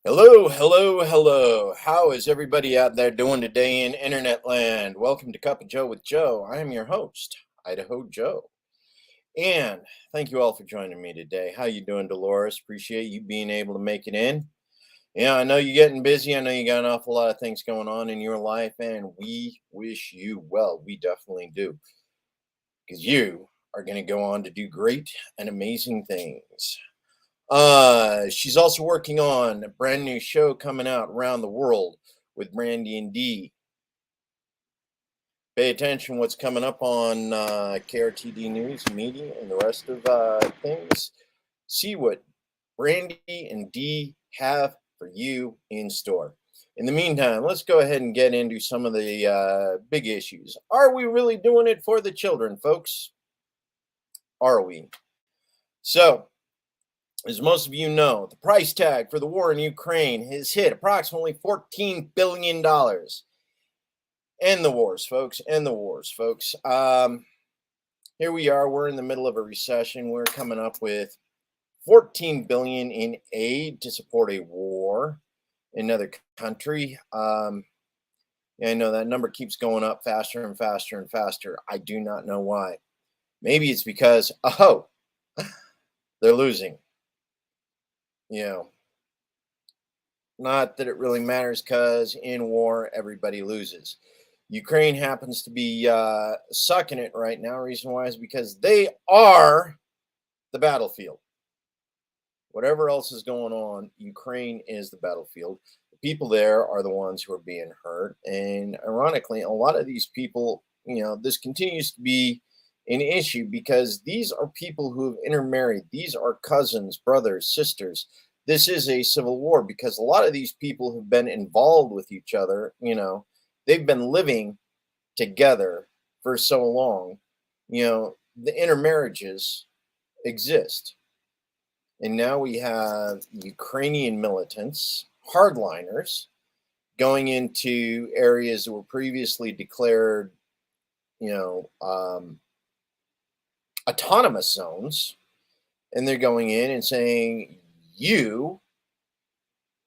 Hello, hello, hello. How is everybody out there doing today in internet land? Welcome to Cup of Joe with Joe. I am your host, Idaho Joe. And thank you all for joining me today. How you doing, Dolores? Appreciate you being able to make it in. Yeah, I know you're getting busy. I know you got an awful lot of things going on in your life, and we wish you well. We definitely do. Because you are going to go on to do great and amazing things. She's also working on a brand new show coming out around the world with Brandy and D. Pay attention what's coming up on KRTD News, Media, and the rest of things. See what Brandy and D have for you in store. In the meantime, let's go ahead and get into some of the big issues. Are we really doing it for the children, folks? Are we? So, as most of you know, the price tag for the war in Ukraine has hit approximately $14 billion. End the wars, folks. End the wars, folks. Here we are. We're in the middle of a recession. We're coming up with 14 billion in aid to support a war in another country. I know that number keeps going up faster and faster and faster. I do not know why. Maybe it's because, they're losing. You know, not that it really matters because in war, everybody loses. Ukraine happens to be sucking it right now. Reason why is because they are the battlefield. Whatever else is going on, Ukraine is the battlefield. The people there are the ones who are being hurt. And ironically, a lot of these people, this continues to be an issue because these are people who have intermarried. These are cousins, brothers, sisters. This is a civil war because a lot of these people have been involved with each other. They've been living together for so long. The intermarriages exist. And now we have Ukrainian militants, hardliners, going into areas that were previously declared, autonomous zones. And they're going in and saying, you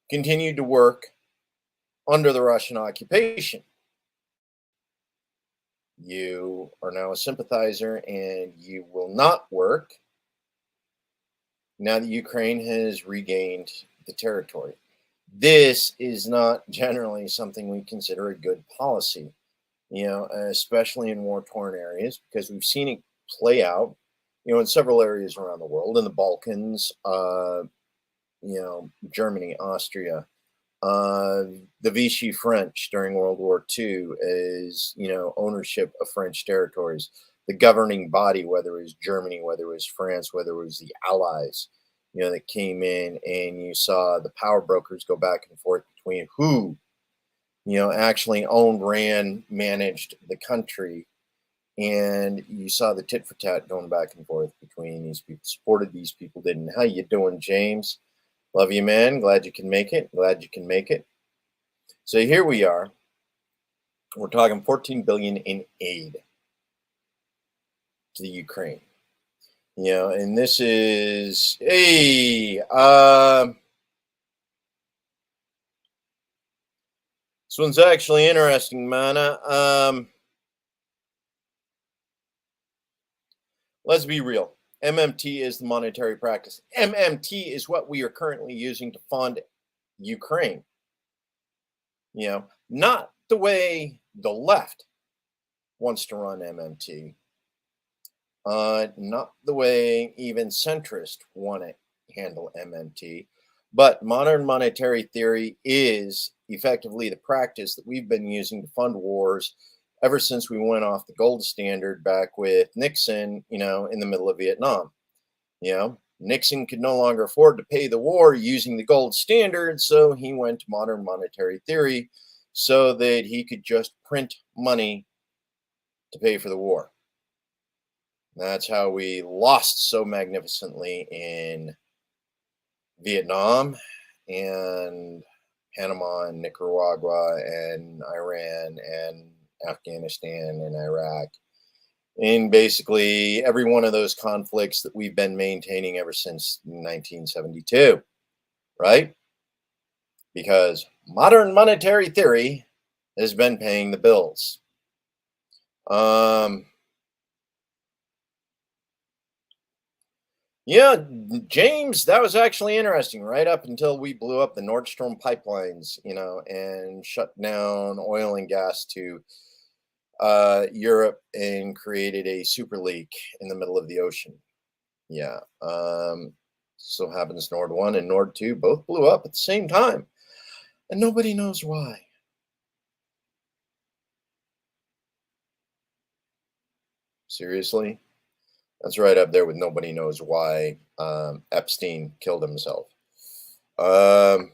continue to work under the Russian occupation. You are now a sympathizer and you will not work now that Ukraine has regained the territory. This is not generally something we consider a good policy, especially in war torn areas, because we've seen it play out, in several areas around the world, in the Balkans, Germany, Austria, the Vichy French during World War II is, ownership of French territories. The governing body, whether it was Germany, whether it was France, whether it was the Allies, that came in, and you saw the power brokers go back and forth between who, actually owned, ran, managed the country. And you saw the tit for tat going back and forth between these people, supported these people, didn't. How you doing, James? Love you, man. Glad you can make it. Glad you can make it. So here we are. We're talking 14 billion in aid to the Ukraine. And this is this one's actually interesting, man. Let's be real. MMT is the monetary practice. MMT is what we are currently using to fund Ukraine. Not the way the left wants to run MMT. Not the way even centrists want to handle MMT. But modern monetary theory is effectively the practice that we've been using to fund wars ever since we went off the gold standard back with Nixon, in the middle of Vietnam. Nixon could no longer afford to pay the war using the gold standard, so he went to modern monetary theory so that he could just print money to pay for the war. That's how we lost so magnificently in Vietnam and Panama and Nicaragua and Iran and Afghanistan and Iraq. In basically every one of those conflicts that we've been maintaining ever since 1972, right? because modern monetary theory has been paying the bills. Um, yeah, James, that was actually interesting. Right up until we blew up the Nord Stream pipelines, and shut down oil and gas to Europe and created a super leak in the middle of the ocean. Yeah. So happens Nord 1 and Nord 2 both blew up at the same time, and nobody knows why. Seriously? That's right up there with nobody knows why Epstein killed himself. Um,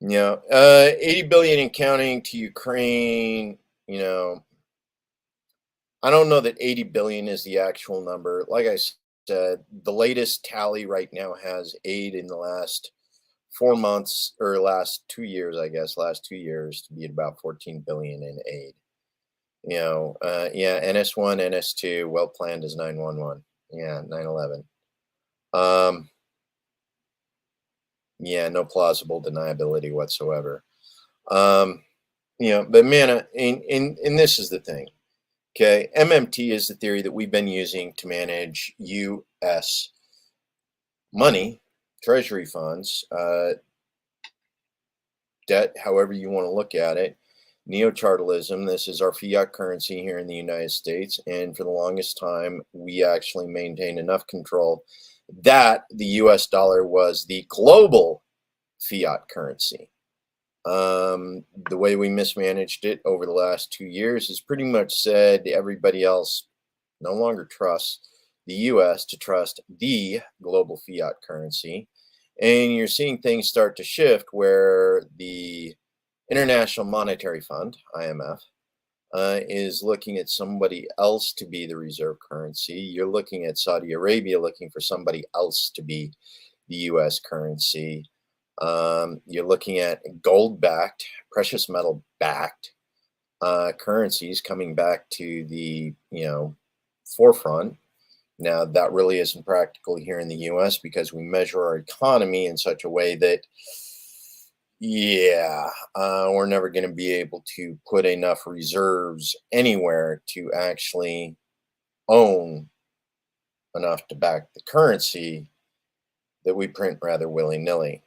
80 billion and counting to Ukraine. You know, I don't know that 80 billion is the actual number. Like I said, the latest tally right now has aid in the last 4 months or last 2 years, I guess, last 2 years to be at about 14 billion in aid. Yeah, NS1, NS2, well planned as 911. Yeah, 911. Yeah, no plausible deniability whatsoever. Um, but man, and this is the thing. Okay, MMT is the theory that we've been using to manage U.S. money, treasury funds, debt, however you want to look at it. Neo-chartalism, this is our fiat currency here in the United States. And for the longest time, we actually maintained enough control that the US dollar was the global fiat currency. The way we mismanaged it over the last 2 years has pretty much said everybody else no longer trusts the US to trust the global fiat currency. And you're seeing things start to shift where the International Monetary Fund, IMF, is looking at somebody else to be the reserve currency. You're looking at Saudi Arabia looking for somebody else to be the US currency. You're looking at gold backed, precious metal backed currencies coming back to the forefront. Now, that really isn't practical here in the US because we measure our economy in such a way that, yeah, we're never going to be able to put enough reserves anywhere to actually own enough to back the currency that we print rather willy nilly.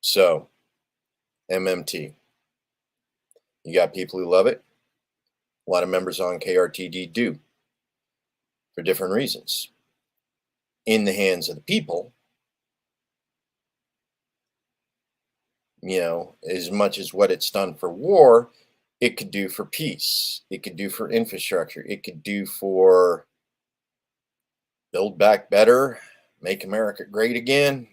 So, MMT, you got people who love it. A lot of members on KRTD do for different reasons. In the hands of the people, as much as what it's done for war, it could do for peace. It could do for infrastructure. It could do for build back better, make America great again.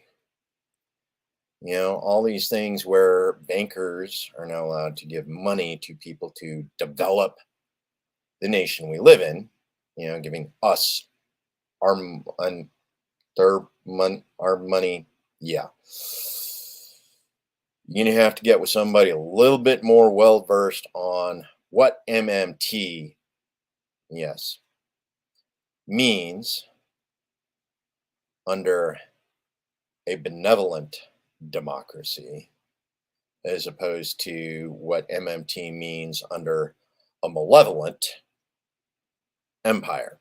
All these things where bankers are now allowed to give money to people to develop the nation we live in, giving us our our money. Yeah. You're going to have to get with somebody a little bit more well versed on what MMT, yes, means under a benevolent democracy as opposed to what MMT means under a malevolent empire.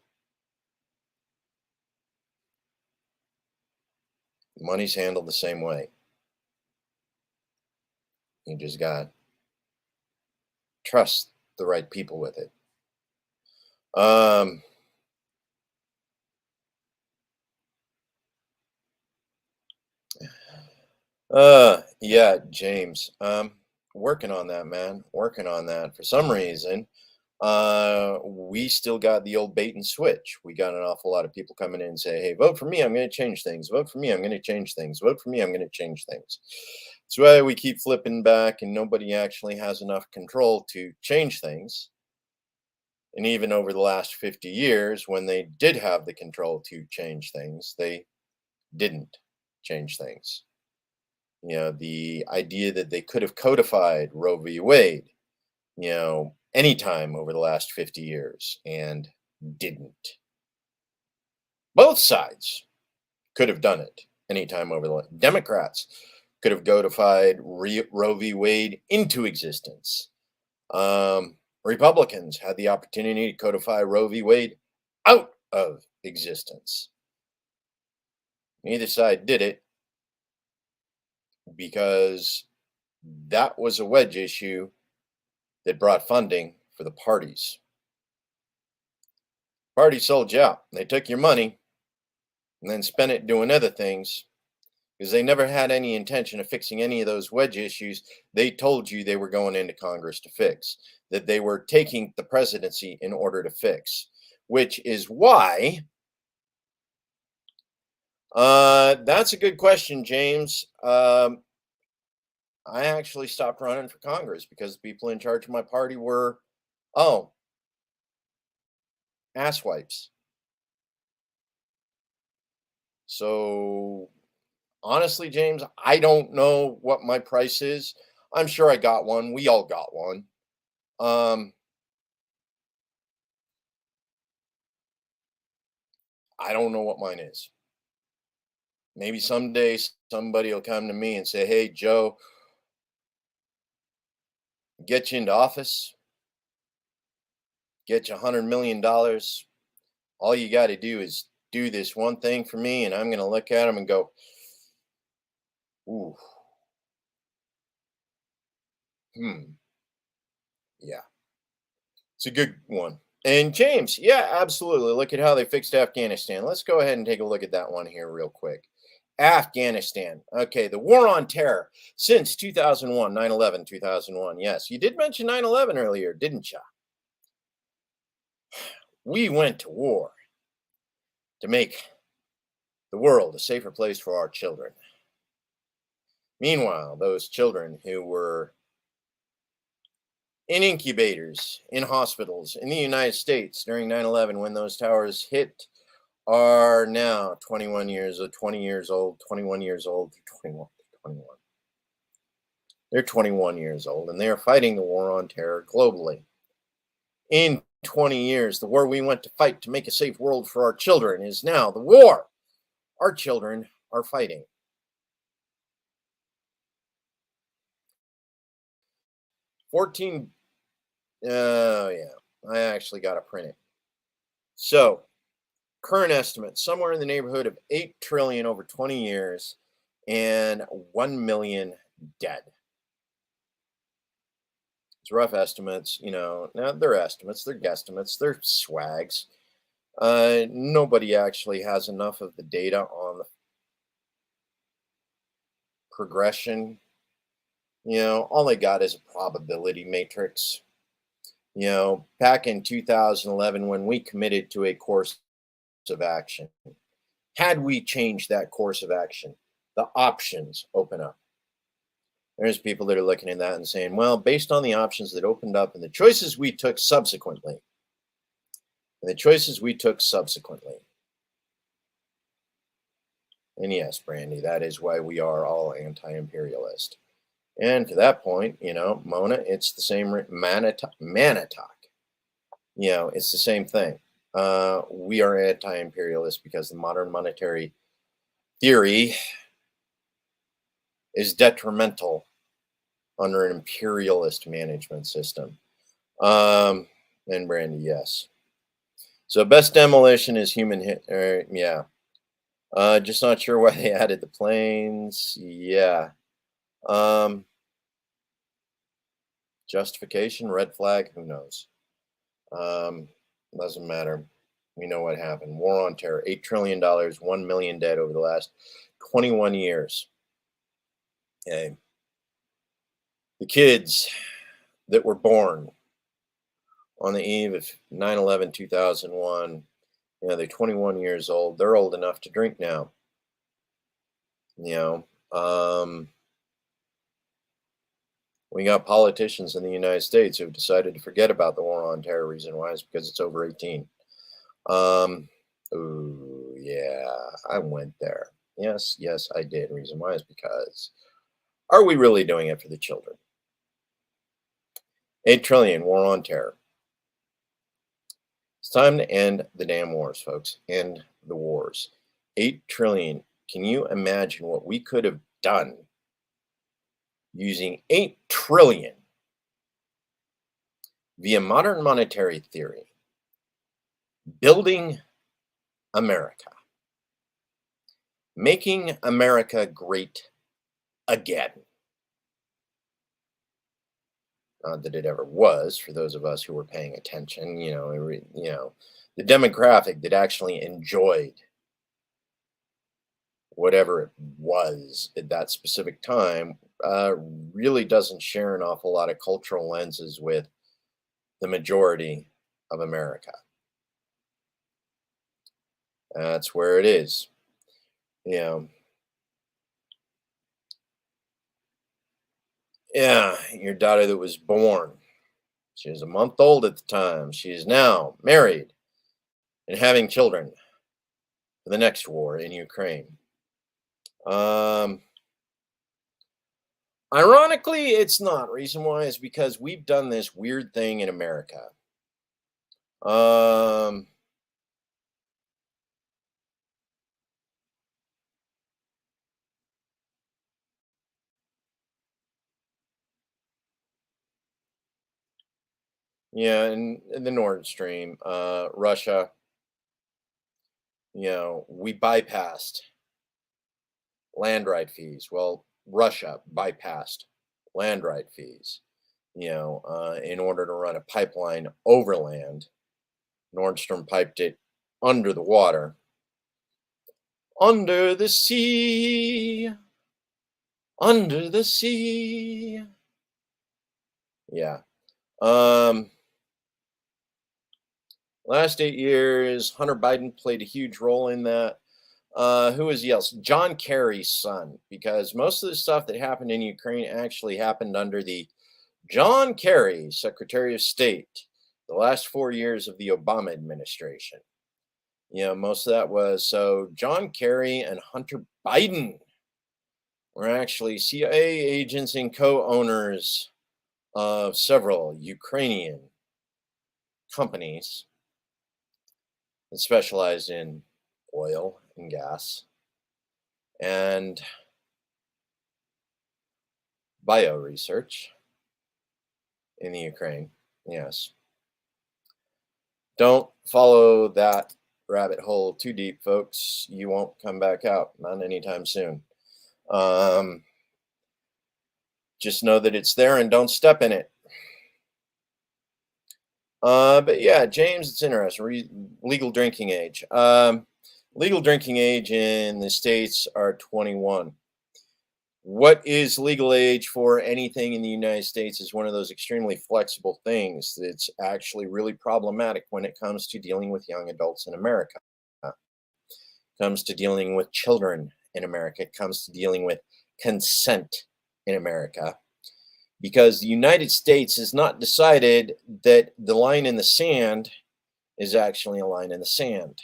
Money's handled the same way. You just got trust the right people with it. Yeah, James. Working on that, man. Working on that. For some reason, we still got the old bait and switch. We got an awful lot of people coming in and say, "Hey, vote for me. I'm going to change things. Vote for me. I'm going to change things. Vote for me. I'm going to change things." That's why we keep flipping back, and nobody actually has enough control to change things. And even over the last 50 years, when they did have the control to change things, they didn't change things. The idea that they could have codified Roe v. Wade, anytime over the last 50 years and didn't. Both sides could have done it anytime over the Democrats could have codified Roe v. Wade into existence. Republicans had the opportunity to codify Roe v. Wade out of existence. Neither side did it because that was a wedge issue that brought funding for the parties. Parties sold you out. They took your money and then spent it doing other things because they never had any intention of fixing any of those wedge issues they told you they were going into Congress to fix, that they were taking the presidency in order to fix, which is why that's a good question, James. I actually stopped running for Congress because the people in charge of my party were, oh, asswipes. So honestly, James, I don't know what my price is. I'm sure I got one. We all got one. I don't know what mine is. Maybe someday somebody will come to me and say, "Hey, Joe, get you into office, get you $100 million. All you got to do is do this one thing for me," and I'm going to look at them and go, "Ooh, yeah, it's a good one." And James, yeah, absolutely. Look at how they fixed Afghanistan. Let's go ahead and take a look at that one here real quick. Afghanistan. Okay, the war on terror since 2001, 9/11, 2001. Yes, you did mention 9/11 earlier, didn't you? We went to war to make the world a safer place for our children. Meanwhile, those children who were in incubators, in hospitals in the United States during 9/11 when those towers hit are now 21 years old, 20 years old, 21 years old, 21, 21. They're 21 years old and they are fighting the war on terror globally. In 20 years, the war we went to fight to make a safe world for our children is now the war our children are fighting. 14, oh yeah, I actually got to print it. So, current estimate somewhere in the neighborhood of 8 trillion over 20 years and 1 million dead. It's rough estimates, now they're estimates, they're guesstimates, they're swags. Nobody actually has enough of the data on the progression. All they got is a probability matrix. Back in 2011, when we committed to a course of action, had we changed that course of action, the options open up. There's people that are looking at that and saying, well, based on the options that opened up and the choices we took subsequently, and yes, Brandy, that is why we are all anti-imperialist. And to that point, Mona, it's the same Manitok. It's the same thing. We are anti-imperialist because the modern monetary theory is detrimental under an imperialist management system. And Brandy, yes. So best demolition is human hit. Yeah. Just not sure why they added the planes. Yeah. Justification, red flag, who knows? Doesn't matter. We know what happened. War on terror, $8 trillion, 1 million dead over the last 21 years. Okay. The kids that were born on the eve of 9/11, 2001, they're 21 years old. They're old enough to drink now. We got politicians in the United States who've decided to forget about the war on terror. Reason why is because it's over 18. Ooh, yeah, I went there. Yes, I did. Reason why is because are we really doing it for the children? 8 trillion, war on terror. It's time to end the damn wars, folks. End the wars. 8 trillion. Can you imagine what we could have done using 8 trillion via modern monetary theory, building America, making America great again? Not that it ever was, for those of us who were paying attention. The demographic that actually enjoyed whatever it was at that specific time really doesn't share an awful lot of cultural lenses with the majority of America. That's where it is. You know, yeah, your daughter that was born, she was a month old at the time. She is now married and having children for the next war in Ukraine. Um, Ironically, it's not. Reason why is because we've done this weird thing in America. Um, yeah, in the Nord Stream, Russia, we bypassed land right fees. Well, Russia bypassed land right fees, in order to run a pipeline overland. Nordstrom piped it under the water, under the sea, under the sea. Yeah. Um, Last 8 years, Hunter Biden played a huge role in that. Who is else? John Kerry's son, because most of the stuff that happened in Ukraine actually happened under the John Kerry, Secretary of State, the last 4 years of the Obama administration. Most of that was so John Kerry and Hunter Biden were actually CIA agents and co owners of several Ukrainian companies that specialized in oil and gas and bio research in the Ukraine. Yes. Don't follow that rabbit hole too deep, folks. You won't come back out, not anytime soon. Just know that it's there and don't step in it. But yeah, James, it's interesting. Legal drinking age. Legal drinking age in the States are 21. What is legal age for anything in the United States is one of those extremely flexible things that's actually really problematic when it comes to dealing with young adults in America. It comes to dealing with children in America. It comes to dealing with consent in America. Because the United States has not decided that the line in the sand is actually a line in the sand.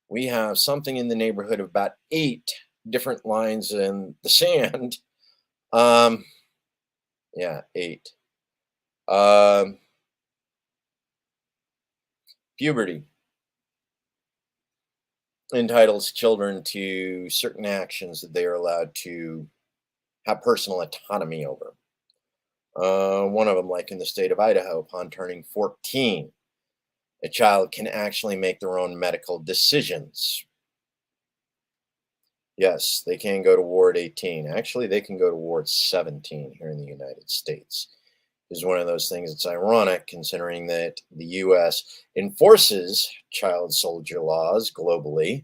We have something in the neighborhood of about 8 different lines in the sand. Yeah, 8. Puberty entitles children to certain actions that they are allowed to have personal autonomy over. One of them, like in the state of Idaho, upon turning 14, a child can actually make their own medical decisions. Yes, they can go to Ward 18. Actually, they can go to Ward 17 here in the United States. Is one of those things that's ironic considering that the U.S. enforces child soldier laws globally,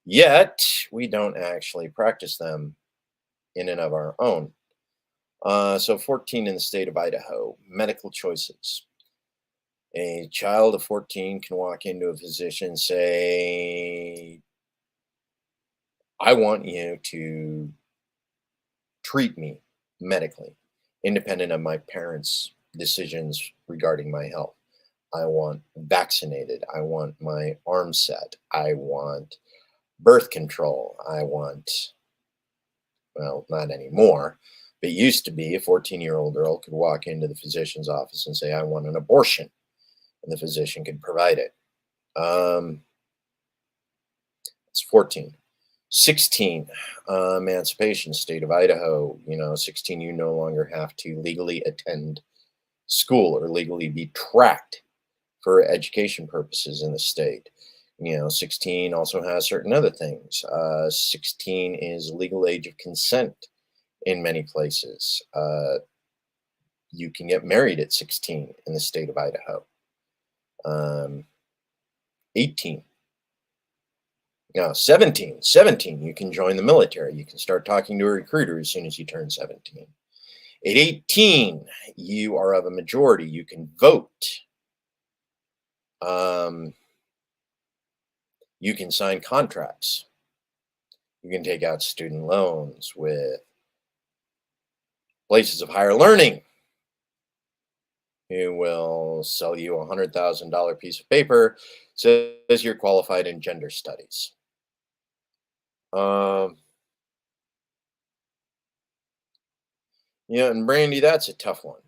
yet we don't actually practice them in and of our own. So 14 in the state of Idaho, medical choices. A child of 14 can walk into a physician and say, I want you to treat me medically, independent of my parents' decisions regarding my health. I want vaccinated. I want my arm set. I want birth control. I want, well, not anymore, but it used to be a 14-year-old girl could walk into the physician's office and say, I want an abortion, and the physician could provide it. It's 14. 16, emancipation, state of Idaho. 16, you no longer have to legally attend school or legally be tracked for education purposes in the state. 16 also has certain other things. 16 is legal age of consent in many places. You can get married at 16 in the state of Idaho. 18. No, 17. 17, you can join the military. You can start talking to a recruiter as soon as you turn 17. At 18, you are of a majority. You can vote. You can sign contracts. You can take out student loans with places of higher learning who will sell you a $100,000 piece of paper says you're qualified in gender studies. And Brandy, that's a tough one.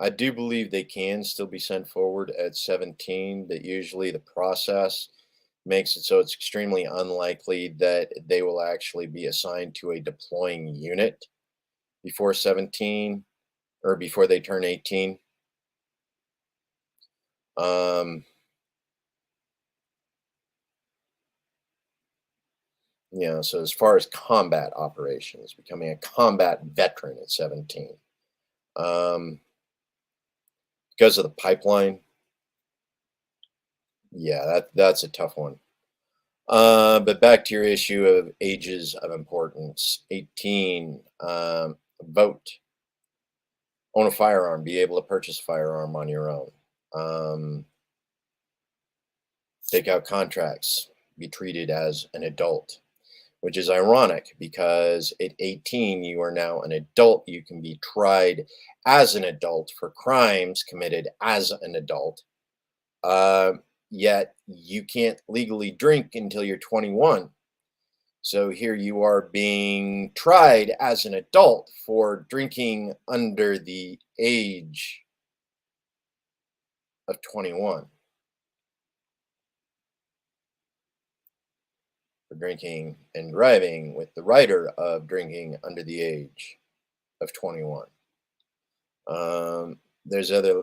I do believe they can still be sent forward at 17, but usually the process makes it so it's extremely unlikely that they will actually be assigned to a deploying unit before 17 or before they turn 18. So as far as combat operations, becoming a combat veteran at 17, because of the pipeline, that's a tough one. But back to your issue of ages of importance. 18, vote, own a firearm, be able to purchase a firearm on your own. Take out contracts, be treated as an adult, which is ironic because at 18, you are now an adult. You can be tried as an adult for crimes committed as an adult. Yet you can't legally drink until you're 21. So here you are being tried as an adult for drinking under the age of 21. For drinking and driving with the writer of drinking under the age of 21. There's other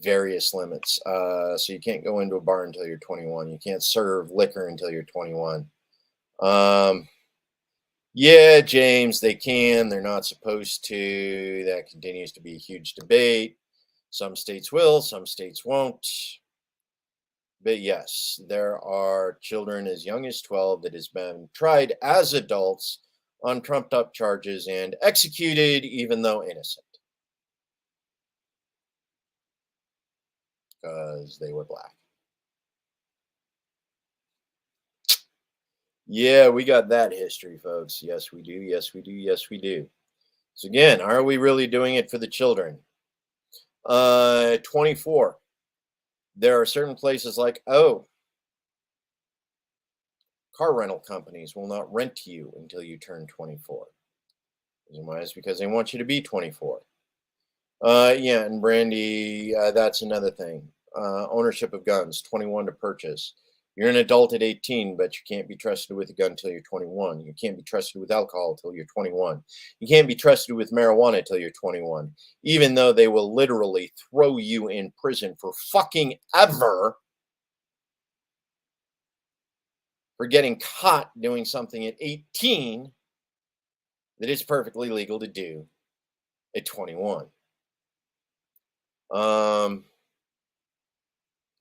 various limits. So you can't go into a bar until you're 21. You can't serve liquor until you're 21. Yeah, James, they can. They're not supposed to. That continues to be a huge debate. Some states will, some states won't. But yes, there are children as young as 12 that has been tried as adults on trumped up charges and executed even though innocent because they were black. Yeah, we got that history, folks. Yes, we do. Yes, we do. Yes, we do. So again, are we really doing it for the children? 24. There are certain places like, car rental companies will not rent to you until you turn 24. Why? It's because they want you to be 24. And Brandy, that's another thing. Ownership of guns, 21 to purchase. You're an adult at 18, but you can't be trusted with a gun until you're 21. You can't be trusted with alcohol until you're 21. You can't be trusted with marijuana until you're 21, even though they will literally throw you in prison for fucking ever for getting caught doing something at 18 that is perfectly legal to do at 21.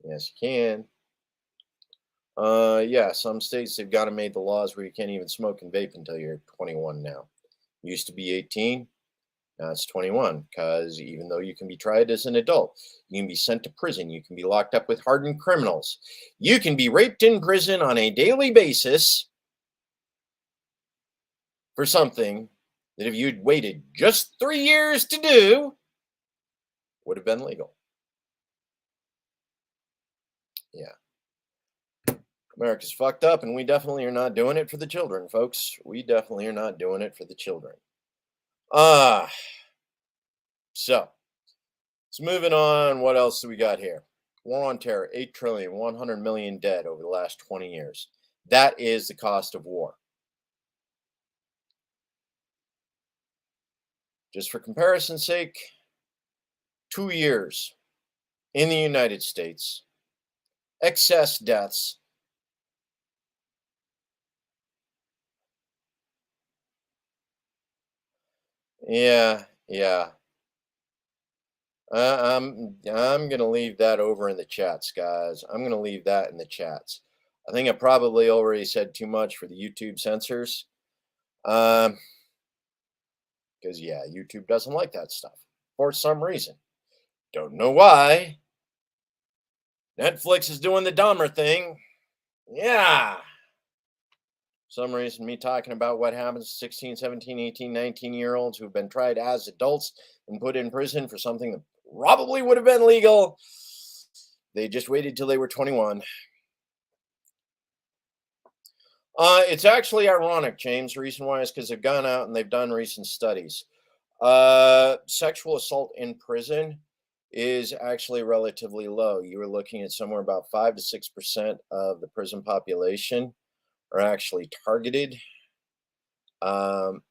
Yes, you can. Some states have got to make the laws where you can't even smoke and vape until you're 21 now. Used to be 18, now it's 21, because even though you can be tried as an adult, you can be sent to prison, you can be locked up with hardened criminals, you can be raped in prison on a daily basis for something that if you'd waited just 3 years to do, would have been legal. Yeah. America's fucked up, and we definitely are not doing it for the children, folks. We definitely are not doing it for the children. So, let's moving on. What else do we got here? War on terror, 8 trillion, 100 million dead over the last 20 years. That is the cost of war. Just for comparison's sake, 2 years in the United States, excess deaths. Yeah, yeah. I'm gonna leave that over in the chats, guys. I'm gonna leave that in the chats. I think I probably already said too much for the YouTube censors. Um, because yeah, YouTube doesn't like that stuff for some reason. Don't know why. Netflix is doing the dumber thing. Yeah. Some reason me talking about what happens to 16, 17, 18, 19-year olds who've been tried as adults and put in prison for something that probably would have been legal. They just waited till they were 21. It's actually ironic, James. The reason why is because they've gone out and they've done recent studies. Sexual assault in prison is actually relatively low. You were looking at somewhere about 5 to 6% of the prison population are actually targeted um,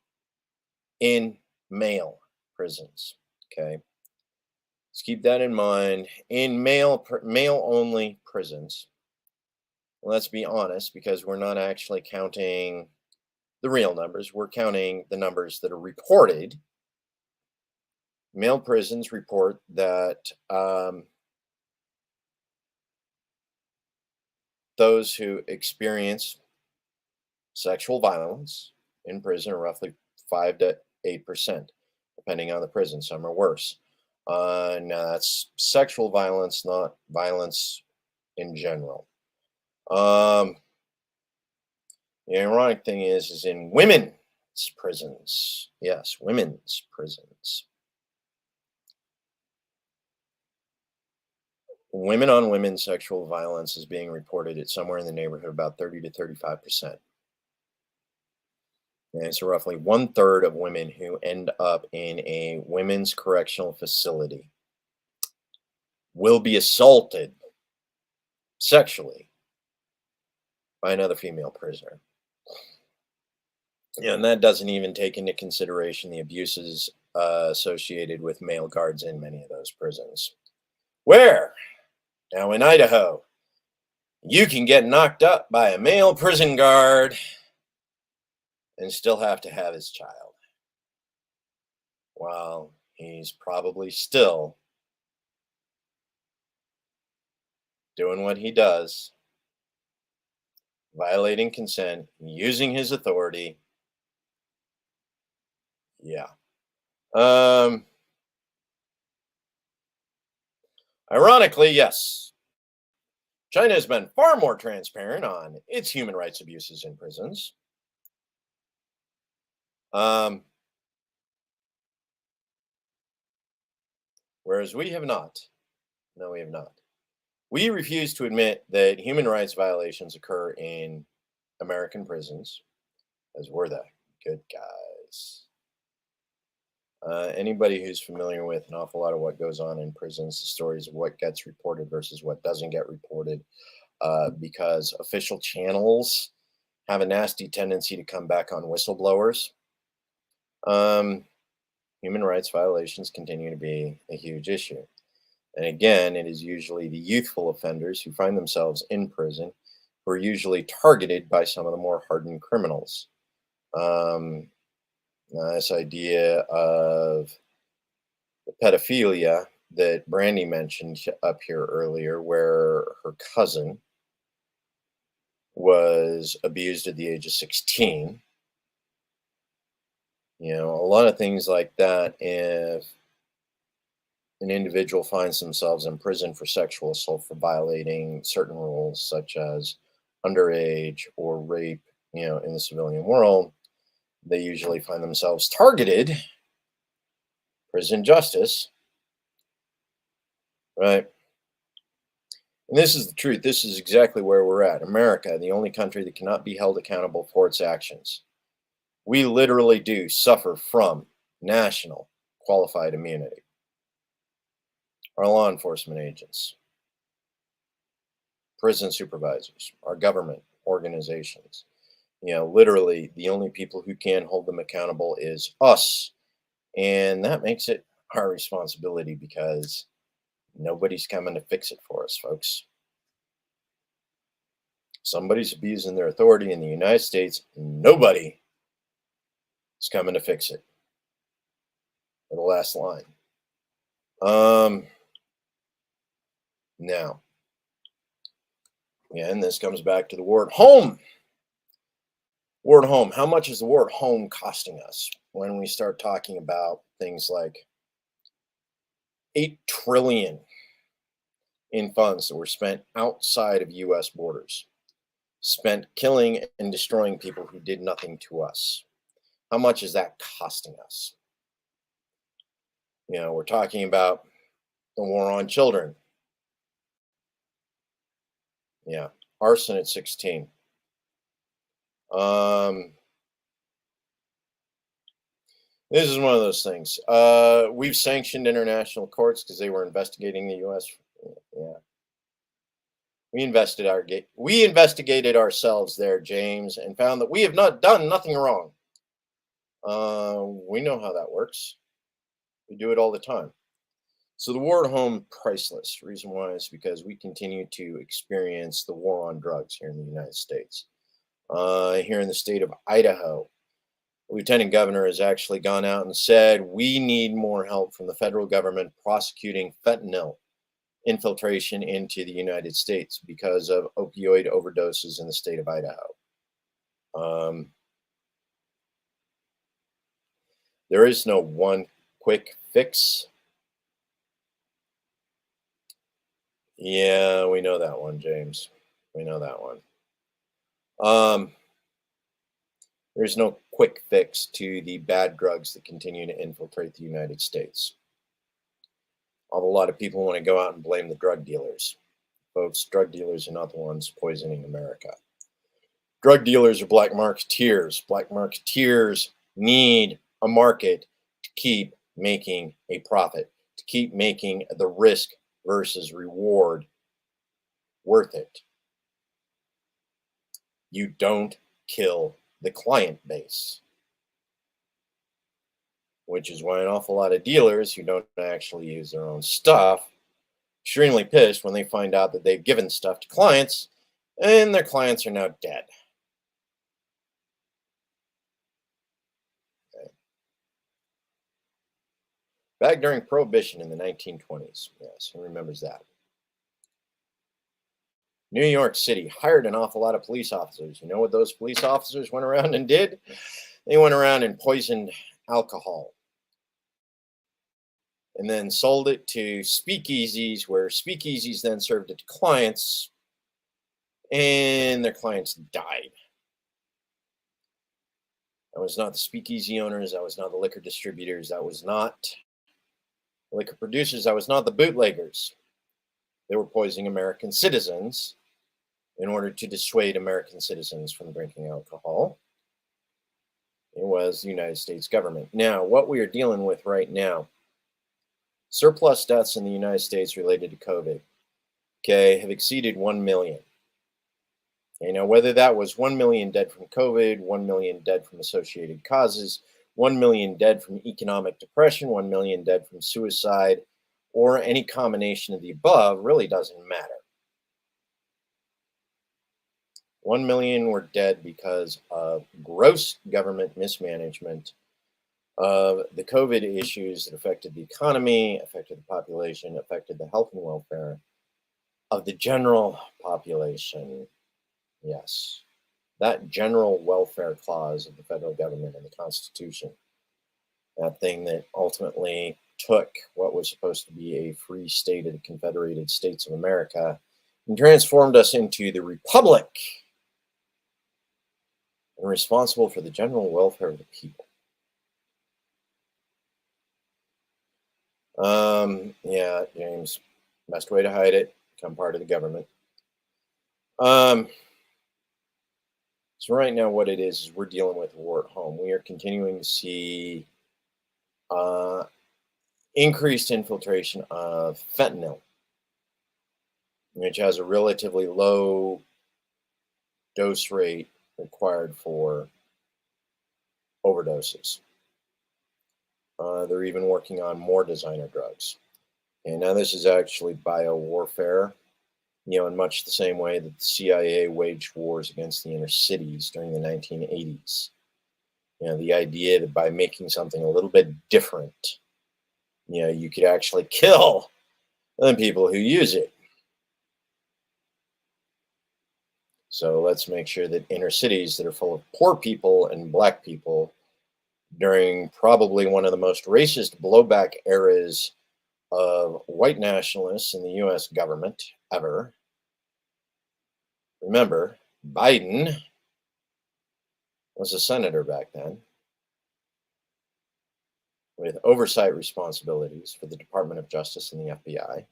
in male prisons. Okay, let's keep that in mind. In male only prisons, let's be honest, because we're not actually counting the real numbers. We're counting the numbers that are reported. Male prisons report that those who experience sexual violence in prison are roughly 5 to 8%, depending on the prison. Some are worse. Now that's sexual violence, not violence in general. Um, the ironic thing is in women's prisons. Yes, women's prisons. Women on women sexual violence is being reported at somewhere in the neighborhood of about 30 to 35%. And it's roughly 1/3 of women who end up in a women's correctional facility will be assaulted sexually by another female prisoner. And that doesn't even take into consideration the abuses associated with male guards in many of those prisons. Where? Now, in Idaho, you can get knocked up by a male prison guard and still have to have his child. While he's probably still doing what he does, violating consent, using his authority. Yeah. Um, Ironically, yes, China has been far more transparent on its human rights abuses in prisons. Um, Whereas we have not. No, we have not. We refuse to admit that human rights violations occur in American prisons, as we're the good guys. Anybody who's familiar with an awful lot of what goes on in prisons, the stories of what gets reported versus what doesn't get reported, because official channels have a nasty tendency to come back on whistleblowers. Um, Human rights violations continue to be a huge issue. And again, it is usually the youthful offenders who find themselves in prison who are usually targeted by some of the more hardened criminals. Um, this idea of the pedophilia that Brandy mentioned up here earlier, where her cousin was abused at the age of 16. You know, a lot of things like that. If an individual finds themselves in prison for sexual assault for violating certain rules, such as underage or rape, you know, in the civilian world, they usually find themselves targeted, prison justice, right? And this is the truth. This is exactly where we're at. America, the only country that cannot be held accountable for its actions. We literally do suffer from national qualified immunity. Our law enforcement agents. prison supervisors, our government organizations. Literally, the only people who can hold them accountable is us. And that makes it our responsibility because nobody's coming to fix it for us, folks. Somebody's abusing their authority in the United States. Nobody is coming to fix it. The last line. Now, again, this comes back to the word home. Word home. How much is the word home costing us when we start talking about things like 8 trillion in funds that were spent outside of US borders, spent killing and destroying people who did nothing to us? How much is that costing us? We're talking about the war on children. Yeah. Arson at 16. This is one of those things. We've sanctioned international courts because they were investigating the U.S. Yeah, we investigated ourselves there, James, and found that we have not done nothing wrong. We know how that works. We do it all the time. So the war at home, priceless. Reason why is because we continue to experience the war on drugs here in the United States. Here in the state of Idaho, Lieutenant Governor has actually gone out and said we need more help from the federal government prosecuting fentanyl infiltration into the United States because of opioid overdoses in the state of Idaho. There is no one quick fix. Yeah, we know that one, James. We know that one. There's no quick fix to the bad drugs that continue to infiltrate the United States. A lot of people want to go out and blame the drug dealers. Folks, drug dealers are not the ones poisoning America. Drug dealers are black marketeers. Black marketeers need a market to keep making a profit, to keep making the risk versus reward worth it. You don't kill the client base, which is why an awful lot of dealers who don't actually use their own stuff extremely pissed when they find out that they've given stuff to clients and their clients are now dead. Okay. Back during Prohibition in the 1920s. Yes, who remembers that? New York City hired an awful lot of police officers. You know what those police officers went around and did? They went around and poisoned alcohol and then sold it to speakeasies, where speakeasies then served it to clients, and their clients died. That was not the speakeasy owners. That was not the liquor distributors. That was not the liquor producers. That was not the bootleggers. They were poisoning American citizens in order to dissuade American citizens from drinking alcohol. It was the United States government. Now, what we are dealing with right now, surplus deaths in the United States related to COVID, okay, have exceeded 1 million. Whether that was 1 million dead from COVID, 1 million dead from associated causes, 1 million dead from economic depression, 1 million dead from suicide, or any combination of the above really doesn't matter. 1 million were dead because of gross government mismanagement of the COVID issues that affected the economy, affected the population, affected the health and welfare of the general population. Yes, that general welfare clause of the federal government in the Constitution, that thing that ultimately took what was supposed to be a free state of the Confederated States of America and transformed us into the Republic, and responsible for the general welfare of the people. Yeah, James, best way to hide it, become part of the government. So right now what it is we're dealing with a war at home. We are continuing to see increased infiltration of fentanyl which has a relatively low dose rate required for overdoses. They're even working on more designer drugs. And now this is actually biowarfare, in much the same way that the CIA waged wars against the inner cities during the 1980s. The idea that by making something a little bit different, you could actually kill the people who use it. So let's make sure that inner cities that are full of poor people and black people during probably one of the most racist blowback eras of white nationalists in the US government ever. Remember, Biden was a senator back then with oversight responsibilities for the Department of Justice and the FBI.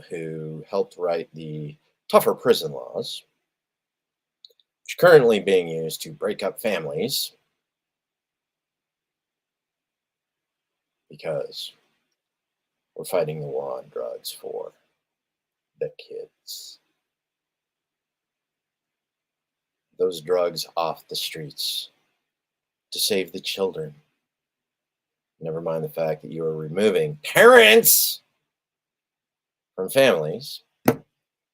Who helped write the tougher prison laws, which are currently being used to break up families because we're fighting the war on drugs for the kids. Those drugs off the streets to save the children. Never mind the fact that you are removing parents from families,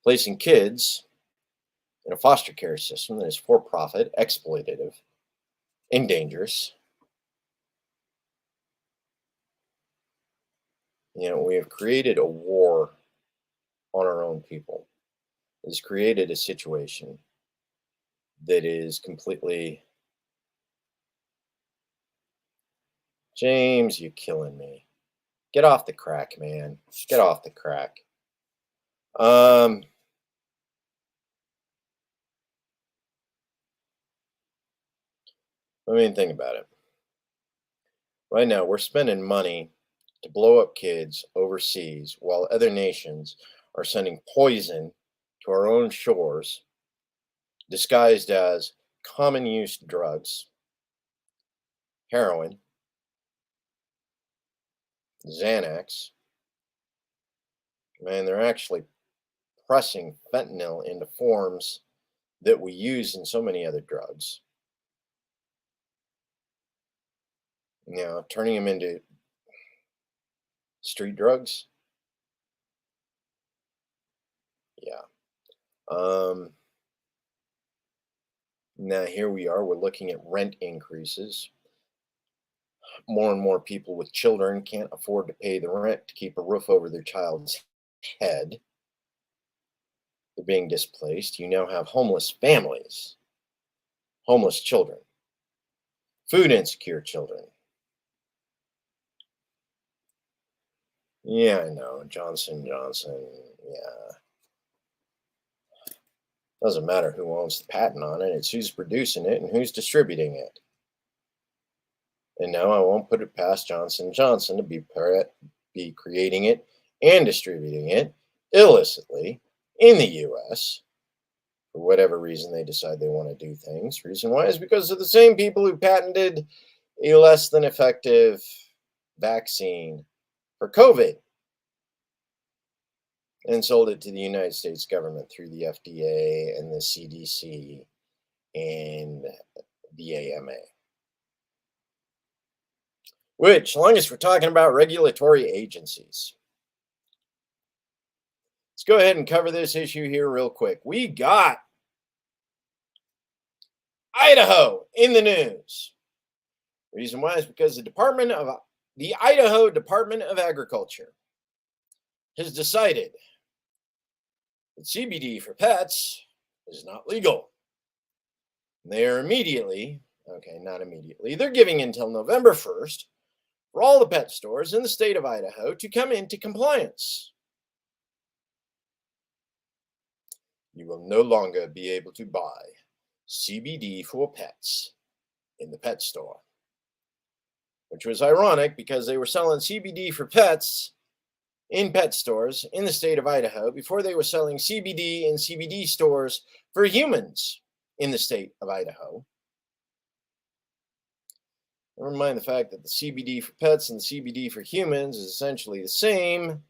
placing kids in a foster care system that is for-profit, exploitative, and dangerous. We have created a war on our own people. It has created a situation that is completely... James, you're killing me. Get off the crack, man. Get off the crack. I mean, think about it. Right now, we're spending money to blow up kids overseas while other nations are sending poison to our own shores, disguised as common use drugs, heroin, Xanax. Man, they're actually pressing fentanyl into forms that we use in so many other drugs. Turning them into street drugs. Yeah. Now here we are, we're looking at rent increases. More and more people with children can't afford to pay the rent to keep a roof over their child's head. They're being displaced. You now have homeless families, homeless children, food insecure children. Yeah, I know. Johnson. Yeah. Doesn't matter who owns the patent on it. It's who's producing it and who's distributing it. And no, I won't put it past Johnson & Johnson to be creating it and distributing it illicitly in the U.S. for whatever reason they decide they want to do things. Reason why is because of the same people who patented a less than effective vaccine for COVID and sold it to the United States government through the FDA and the CDC and the AMA. Which, long as we're talking about regulatory agencies, let's go ahead and cover this issue here real quick. We got Idaho in the news. Reason why is because the Idaho Department of Agriculture has decided that CBD for pets is not legal. They are not immediately, they're giving until November 1st for all the pet stores in the state of Idaho to come into compliance. You will no longer be able to buy CBD for pets in the pet store, which was ironic because they were selling CBD for pets in pet stores in the state of Idaho before they were selling CBD in CBD stores for humans in the state of Idaho. Never mind the fact that the CBD for pets and the CBD for humans is essentially the same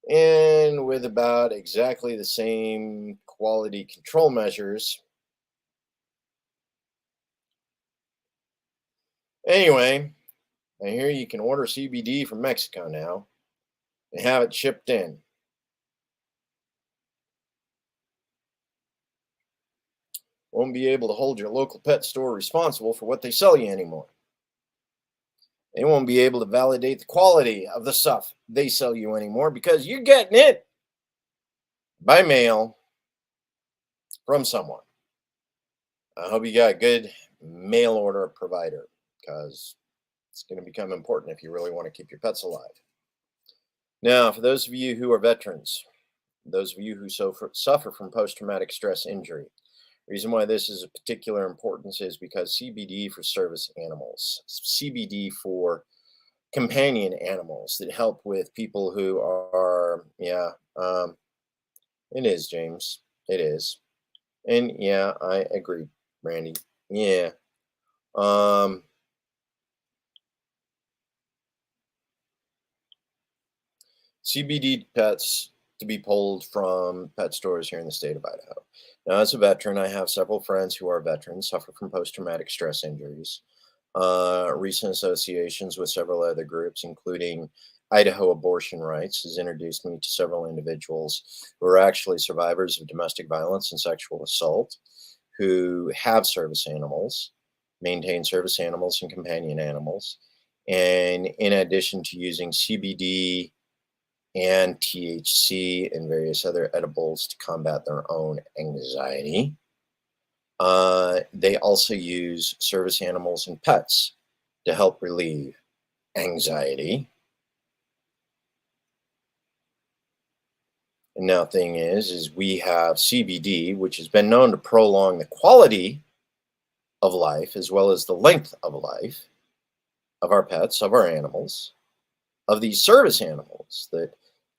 and with about exactly the same quality control measures. Anyway, I hear you can order CBD from Mexico now and have it shipped in. Won't be able to hold your local pet store responsible for what they sell you anymore. They won't be able to validate the quality of the stuff they sell you anymore because you're getting it by mail from someone. I hope you got a good mail order provider because it's going to become important if you really want to keep your pets alive. Now, for those of you who are veterans, those of you who suffer from post traumatic stress injury, reason why this is of particular importance is because CBD for service animals, CBD for companion animals that help with people who are, it is, James. It is. And yeah, I agree, Brandy. Yeah. Um, CBD pets to be pulled from pet stores here in the state of Idaho. Now, as a veteran, I have several friends who are veterans, suffer from post traumatic stress injuries. Recent associations with several other groups, including Idaho Abortion Rights, has introduced me to several individuals who are actually survivors of domestic violence and sexual assault, who have service animals, maintain service animals and companion animals. And in addition to using CBD and THC and various other edibles to combat their own anxiety, they also use service animals and pets to help relieve anxiety. And now, thing is we have CBD, which has been known to prolong the quality of life as well as the length of life of our pets, of our animals, of these service animals that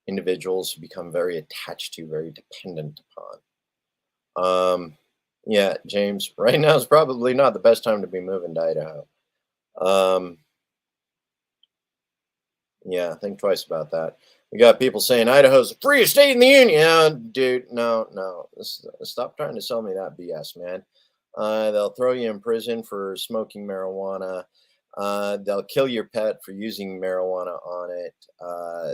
individuals become very attached to, very dependent upon. Yeah, James, right now is probably not the best time to be moving to Idaho. Um, yeah, think twice about that. We got people saying Idaho's the freest state in the union. Yeah, dude, no. Stop trying to sell me that BS, man. They'll throw you in prison for smoking marijuana. They'll kill your pet for using marijuana on it.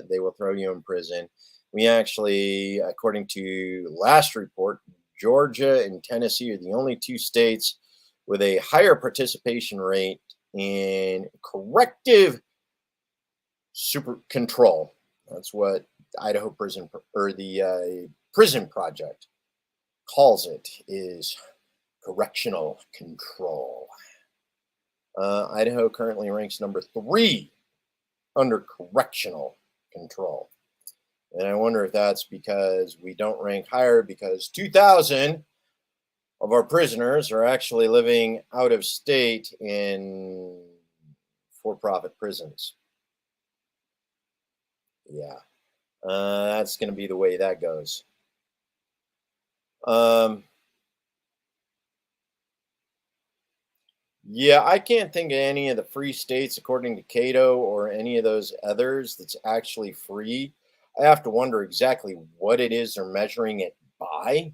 They will throw you in prison. We actually, according to last report, Georgia and Tennessee are the only two states with a higher participation rate in corrective super control. That's what Idaho Prison or the Prison Project calls it, is correctional control. Idaho currently ranks number 3 under correctional control. And I wonder if that's because we don't rank higher because 2,000 of our prisoners are actually living out of state in for-profit prisons. Yeah, that's going to be the way that goes. Yeah, I can't think of any of the free states, according to Cato, or any of those others that's actually free. I have to wonder exactly what it is they're measuring it by.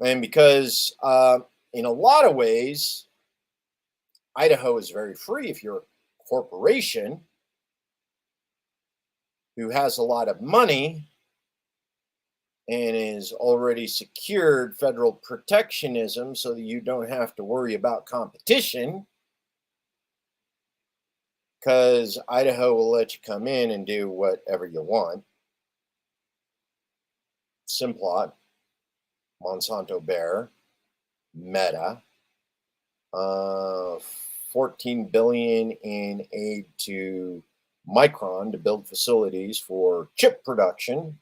And because in a lot of ways, Idaho is very free if you're a corporation who has a lot of money and is already secured federal protectionism so that you don't have to worry about competition, because Idaho will let you come in and do whatever you want. Simplot, Monsanto Bear, Meta, uh, 14 billion in aid to Micron to build facilities for chip production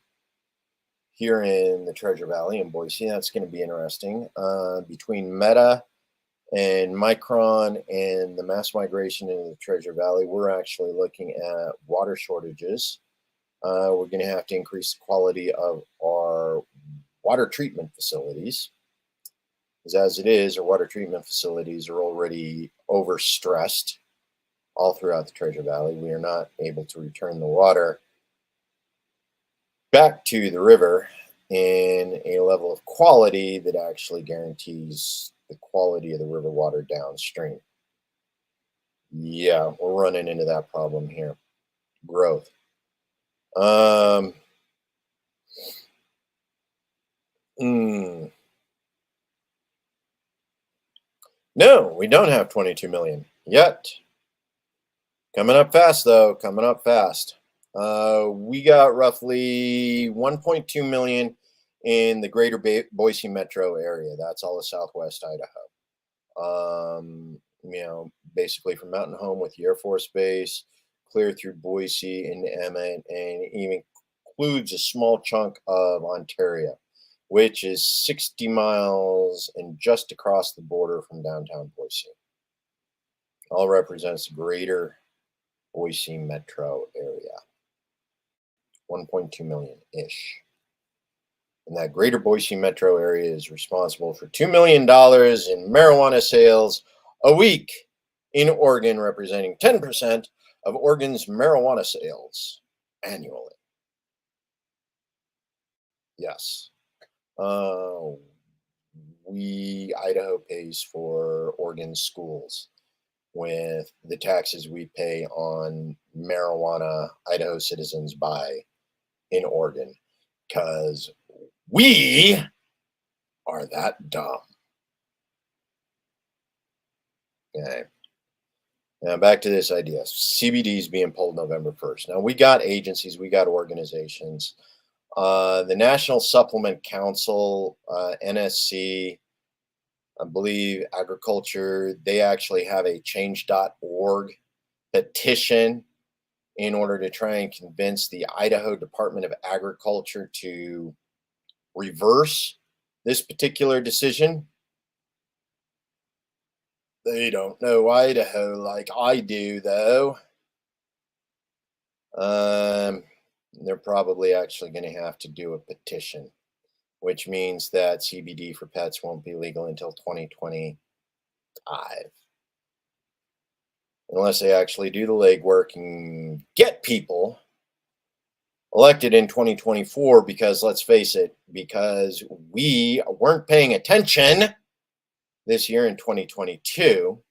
here in the Treasure Valley in Boise. That's going to be interesting. Between Meta and Micron and the mass migration into the Treasure Valley, we're actually looking at water shortages. We're going to have to increase the quality of our water treatment facilities. Because as it is, our water treatment facilities are already overstressed all throughout the Treasure Valley. We are not able to return the water back to the river in a level of quality that actually guarantees the quality of the river water downstream. Yeah, we're running into that problem here. Growth. Um, mm, no, we don't have 22 million yet. Coming up fast, though. Coming up fast. We got roughly 1.2 million in the greater Boise metro area. That's all of Southwest Idaho. Basically from Mountain Home with the Air Force Base, clear through Boise into Emmett, and even includes a small chunk of Ontario, which is 60 miles and just across the border from downtown Boise. All represents the greater Boise metro area. 1.2 million ish. And that greater Boise metro area is responsible for $2 million in marijuana sales a week in Oregon, representing 10% of Oregon's marijuana sales annually. Yes. Idaho pays for Oregon schools with the taxes we pay on marijuana Idaho citizens buy in Oregon, because we are that dumb. Okay. Now back to this idea. CBD is being pulled November 1st. Now we got agencies, we got organizations. The National Supplement Council, NSC, I believe Agriculture, they actually have a change.org petition in order to try and convince the Idaho Department of Agriculture to reverse this particular decision. They don't know Idaho like I do, though. They're probably actually going to have to do a petition, which means that CBD for pets won't be legal until 2025. Unless they actually do the legwork and get people elected in 2024, because let's face it, because we weren't paying attention this year in 2022,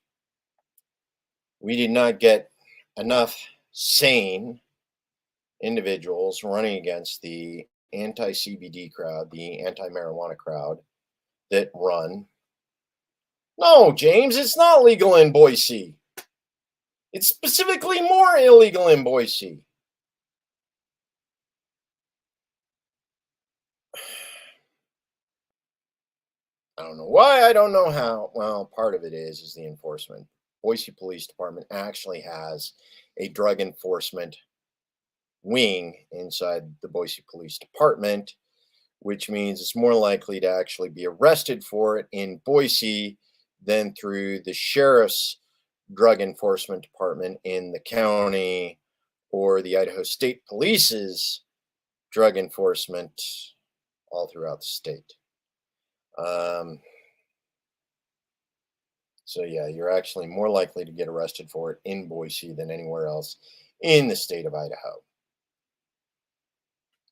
we did not get enough sane individuals running against the anti-CBD crowd, the anti-marijuana crowd that run. No, James, it's not legal in Boise. It's specifically more illegal in Boise. I don't know why, I don't know how. Well, part of it is the enforcement. Boise Police Department actually has a drug enforcement wing inside the Boise Police Department, which means it's more likely to actually be arrested for it in Boise than through the sheriff's drug enforcement department in the county or the Idaho State Police's drug enforcement all throughout the state. So yeah, you're actually more likely to get arrested for it in Boise than anywhere else in the state of Idaho.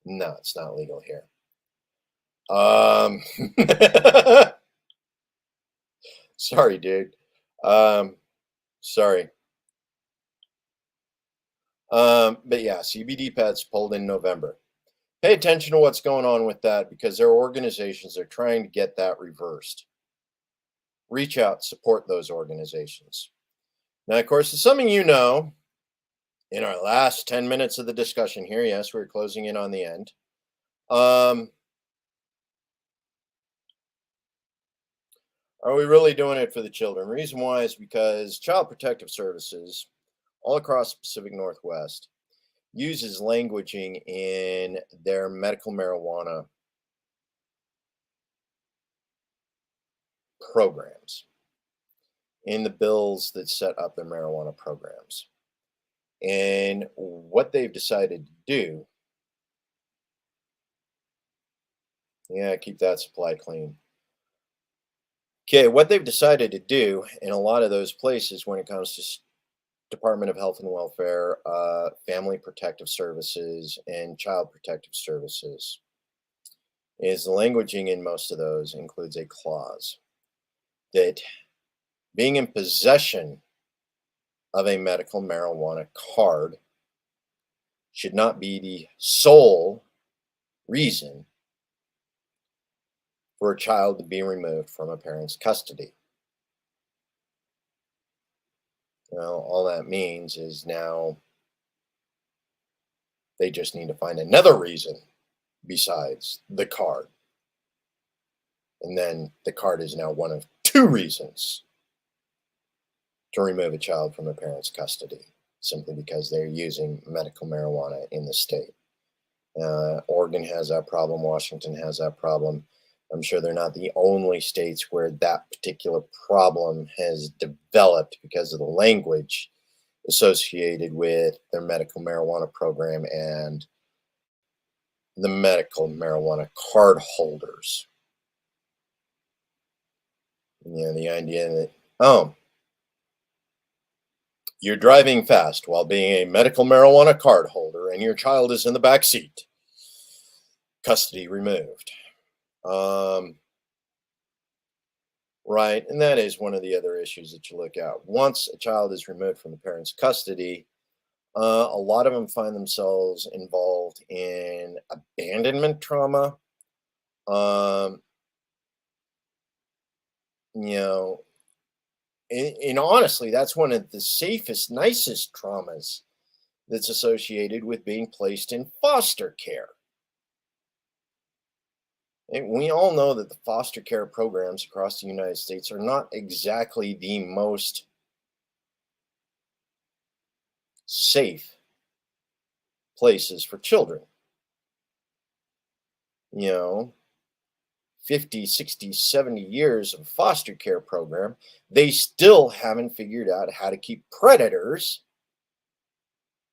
No, it's not legal here. Sorry, dude. Sorry. But yeah, CBD pets pulled in November. Pay attention to what's going on with that, because there are organizations that are trying to get that reversed. Reach out, support those organizations. Now, of course, as some of you know, in our last 10 minutes of the discussion here, yes, we're closing in on the end. Are we really doing it for the children? Reason why is because Child Protective Services all across the Pacific Northwest uses languaging in their medical marijuana programs, in the bills that set up their marijuana programs. And what they've decided to do, yeah, keep that supply clean. Okay, what they've decided to do in a lot of those places when it comes to Department of Health and Welfare, Family Protective Services, and Child Protective Services is the languaging in most of those includes a clause that being in possession of a medical marijuana card should not be the sole reason for a child to be removed from a parent's custody. Well, all that means is now they just need to find another reason besides the card. And then the card is now one of two reasons to remove a child from a parent's custody simply because they're using medical marijuana in the state. Oregon has that problem. Washington has that problem. I'm sure they're not the only states where that particular problem has developed because of the language associated with their medical marijuana program and the medical marijuana card holders. The idea that, oh, you're driving fast while being a medical marijuana card holder and your child is in the back seat. Custody removed. Right. And that is one of the other issues that you look at. Once a child is removed from the parent's custody, a lot of them find themselves involved in abandonment trauma. Um, you know, and honestly, that's one of the safest, nicest traumas that's associated with being placed in foster care. And we all know that the foster care programs across the United States are not exactly the most safe places for children. You know, 50, 60, 70 years of foster care program, they still haven't figured out how to keep predators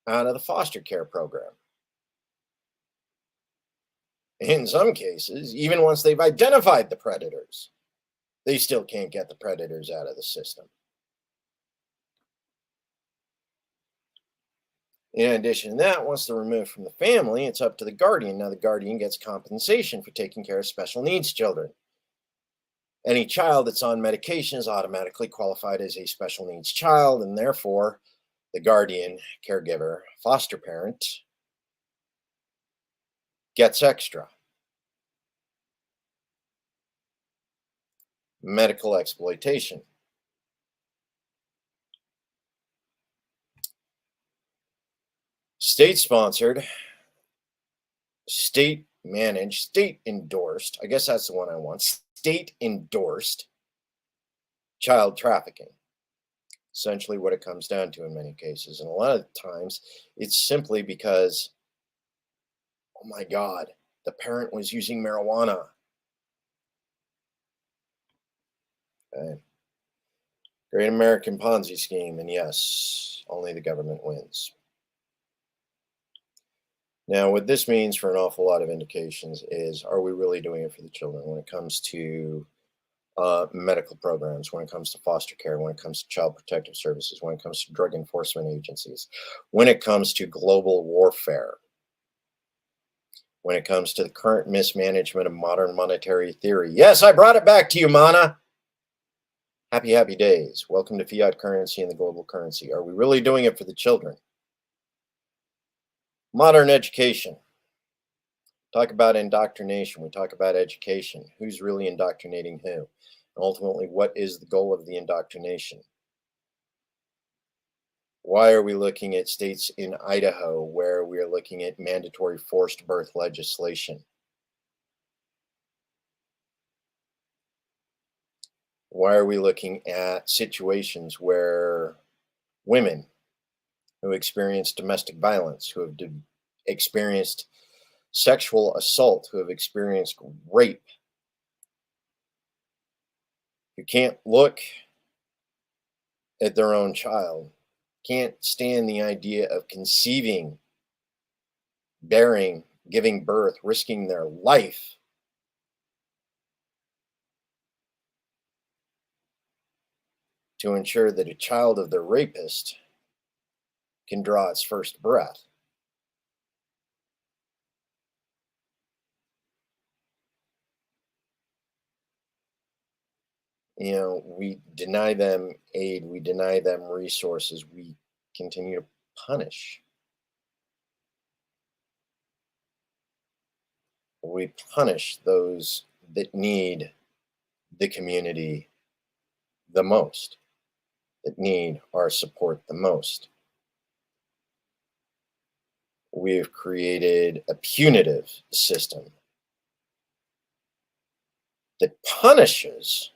out of the foster care program. In some cases, even once they've identified the predators, they still can't get the predators out of the system. In addition to that, once they're removed from the family, it's up to the guardian. Now, the guardian gets compensation for taking care of special needs children. Any child that's on medication is automatically qualified as a special needs child, and therefore, the guardian, caregiver, foster parent gets extra. Medical exploitation. State sponsored, state managed, state endorsed, I guess that's the one I want, state endorsed child trafficking. Essentially, what it comes down to in many cases. And a lot of times, it's simply because, oh my God, the parent was using marijuana. Okay. Great American Ponzi scheme. And yes, only the government wins. Now, what this means for an awful lot of indications is, are we really doing it for the children when it comes to medical programs, when it comes to foster care, when it comes to child protective services, when it comes to drug enforcement agencies, when it comes to global warfare, when it comes to the current mismanagement of modern monetary theory? Yes, I brought it back to you, Mana. Happy, happy days. Welcome to fiat currency and the global currency. Are we really doing it for the children? Modern education. Talk about indoctrination. We talk about education. Who's really indoctrinating who? And ultimately, what is the goal of the indoctrination? Why are we looking at states in Idaho where we are looking at mandatory forced birth legislation? Why are we looking at situations where women who experience domestic violence, who have experienced sexual assault, who have experienced rape, who can't look at their own child, can't stand the idea of conceiving, bearing, giving birth, risking their life to ensure that a child of the rapist can draw its first breath. We deny them aid, we deny them resources, we continue to punish. We punish those that need the community the most, that need our support the most. We've created a punitive system that punishes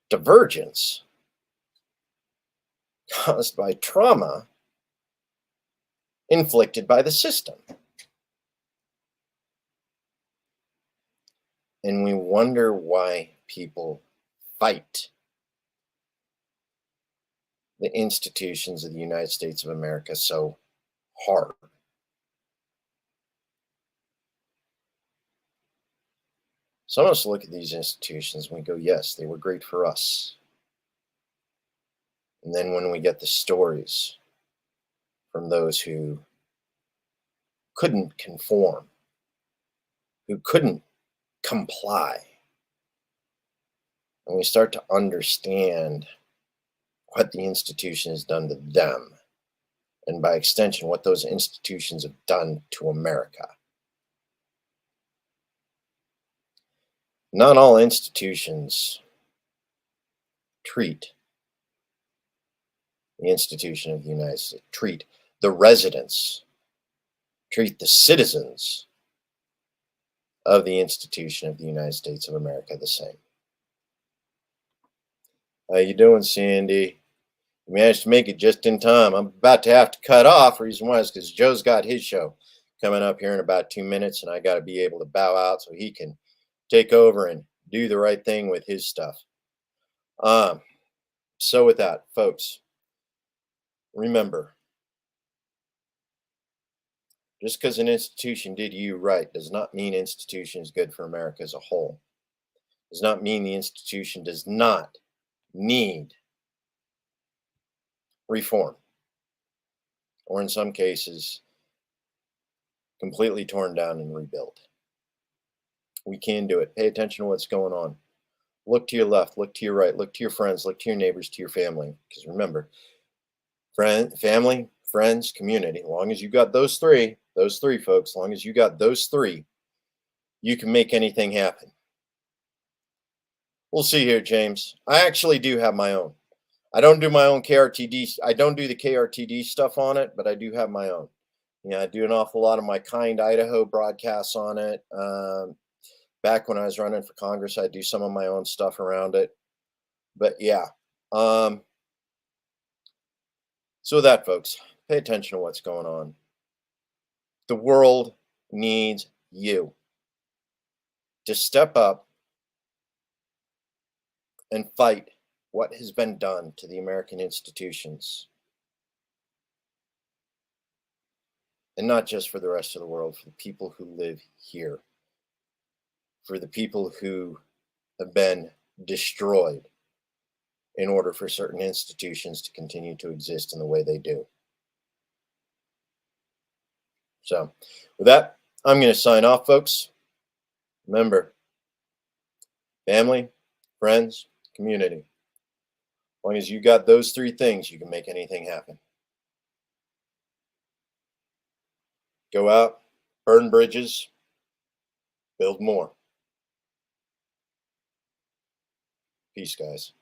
divergence caused by trauma inflicted by the system. And we wonder why people fight the institutions of the United States of America so hard. Some of us look at these institutions and we go, yes, they were great for us. And then when we get the stories from those who couldn't conform, who couldn't comply, and we start to understand what the institution has done to them, and by extension, what those institutions have done to America. Not all institutions treat the institution of the United States, treat the residents, treat the citizens of the institution of the United States of America the same. How you doing, Sandy? You managed to make it just in time. I'm about to have to cut off. Reason why is because Joe's got his show coming up here in about 2 minutes, and I got to be able to bow out so he can take over and do the right thing with his stuff. So with that, folks, remember, just because an institution did you right does not mean institution is good for America as a whole. Does not mean the institution does not need reform, or in some cases, completely torn down and rebuilt. We can do it. Pay attention to what's going on. Look to your left, look to your right, look to your friends, look to your neighbors, to your family. Because remember, family, friends, community, as long as you got those three folks, as long as you got those three, you can make anything happen. We'll see here, James. I actually do have my own. I don't do my own KRTD. I don't do the KRTD stuff on it, but I do have my own. I do an awful lot of my Kind Idaho broadcasts on it. Back when I was running for Congress, I do some of my own stuff around it. But yeah. So with that, folks, pay attention to what's going on. The world needs you to step up and fight what has been done to the American institutions. And not just for the rest of the world, for the people who live here, for the people who have been destroyed in order for certain institutions to continue to exist in the way they do. So with that, I'm going to sign off, folks. Remember, family, friends, community. As long as you got those three things, you can make anything happen. Go out, burn bridges, build more. Peace, guys.